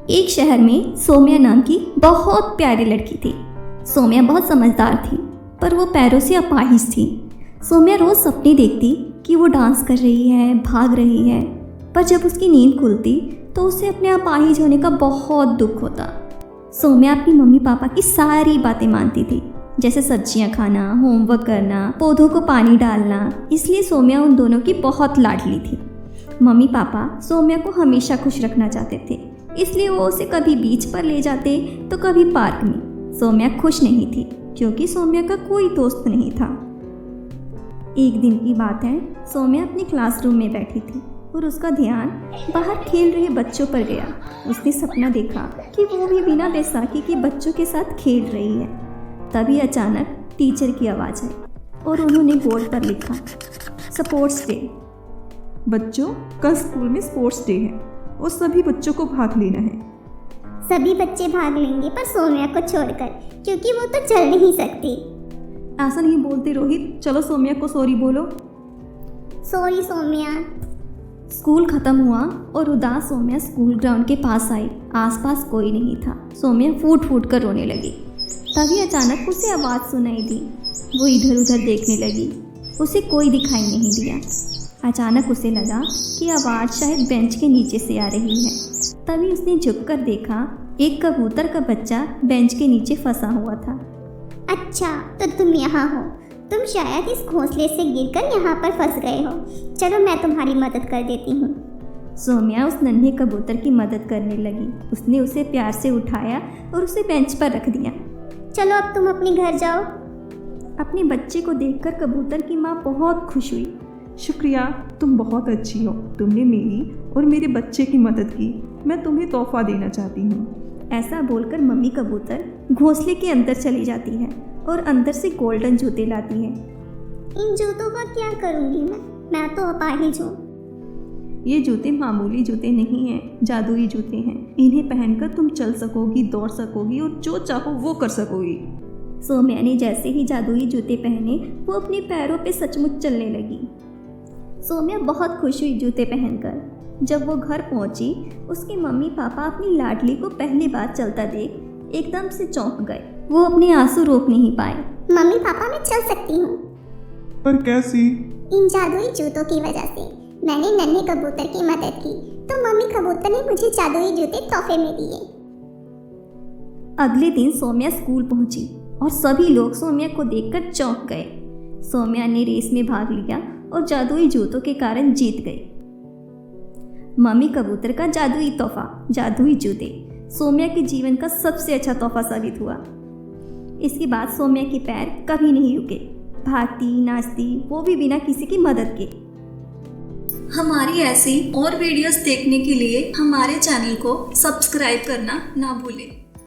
एक शहर में सोम्या नाम की बहुत प्यारी लड़की थी। सोम्या बहुत समझदार थी, पर वो पैरों से अपाहिज थी। सोम्या रोज़ सपने देखती कि वो डांस कर रही है, भाग रही है, पर जब उसकी नींद खुलती तो उसे अपने अपाहिज होने का बहुत दुख होता। सोम्या अपनी मम्मी पापा की सारी बातें मानती थी, जैसे सब्जियां खाना, होमवर्क करना, पौधों को पानी डालना। इसलिए सोम्या उन दोनों की बहुत लाडली थी। मम्मी पापा सोम्या को हमेशा खुश रखना चाहते थे, इसलिए वो उसे कभी बीच पर ले जाते तो कभी पार्क में। सोम्या खुश नहीं थी क्योंकि सोम्या का कोई दोस्त नहीं था। एक दिन की बात है, सोम्या अपने क्लासरूम में बैठी थी और उसका ध्यान बाहर खेल रहे बच्चों पर गया। उसने सपना देखा कि वो भी बिना बैसाखी के बच्चों के साथ खेल रही है। तभी अचानक टीचर की आवाज़ आई और उन्होंने बोर्ड पर लिखा, स्पोर्ट्स डे। बच्चों, कल स्कूल में स्पोर्ट्स डे है और सभी बच्चों को भाग लेना है। सभी बच्चे भाग लेंगे पर सोम्या को छोड़कर, क्योंकि वो तो चल नहीं सकती। ऐसा नहीं बोलते रोहित, चलो सोम्या को सॉरी बोलो। सॉरी सोम्या। स्कूल खत्म हुआ और उदास सोम्या स्कूल ग्राउंड के पास आई। आसपास कोई नहीं था। सोम्या फूट फूट कर रोने लगी। तभी अचानक उसे आवाज़ सुनाई दी। वो इधर उधर देखने लगी, उसे कोई दिखाई नहीं दिया। अचानक उसे लगा कि आवाज़ शायद बेंच के नीचे से आ रही है। तभी उसने झुककर देखा, एक कबूतर का बच्चा बेंच के नीचे फंसा हुआ था। अच्छा, तो तुम यहाँ हो। तुम शायद इस घोंसले से गिरकर यहाँ पर फंस गए हो। चलो मैं तुम्हारी मदद कर देती हूँ। सोम्या उस नन्हे कबूतर की मदद करने लगी। उसने उसे प्यार से उठाया और उसे बेंच पर रख दिया। चलो अब तुम अपने घर जाओ। अपने बच्चे को देखकर कबूतर की माँ बहुत खुश हुई। शुक्रिया, तुम बहुत अच्छी हो। तुमने मेरी और मेरे बच्चे की मदद की। मैं तुम्हें तोहफा देना चाहती हूँ। ऐसा बोलकर मम्मी कबूतर घोंसले के अंदर चली जाती है और अंदर से गोल्डन जूते लाती है। इन जूतों का क्या करूँगी मैं तो अपाहिज हूँ। ये जूते मामूली जूते नहीं हैं, जादुई जूते हैं। इन्हें पहनकर तुम चल सकोगी, दौड़ सकोगी और जो चाहो वो कर सकोगी। सोम्या ने जैसे ही जादुई जूते पहने, वो अपने पैरों पे सचमुच चलने लगी। सोम्या बहुत खुश हुई जूते पहनकर। जब वो घर पहुंची, उसके मम्मी पापा अपनी लाडली को पहली बार चलता देख एकदम से चौंक गए। वो अपने आंसू रोक नहीं पाए। मम्मी पापा, मैं चल सकती हूँ। पर कैसी? इन जादुई जूतों की वजह से। मैंने नन्हे कबूतर की मदद की तो मम्मी कबूतर ने मुझे जादुई जूते तोहफे में दिए। अगले दिन सोम्या स्कूल पहुंची और सभी लोग सोम्या को देखकर चौंक गए। सोम्या ने रेस में भाग लिया और जादुई जूतों के कारण जीत गई। मम्मी कबूतर का जादुई तोहफा, जादुई जूते, सोम्या के जीवन का सबसे अच्छा तोहफा साबित हुआ। इसके बाद सोम्या के पैर कभी नहीं रुके। भागती, नाचती, वो भी बिना किसी की मदद के। हमारी ऐसी और वीडियोस देखने के लिए हमारे चैनल को सब्सक्राइब करना ना भूलें।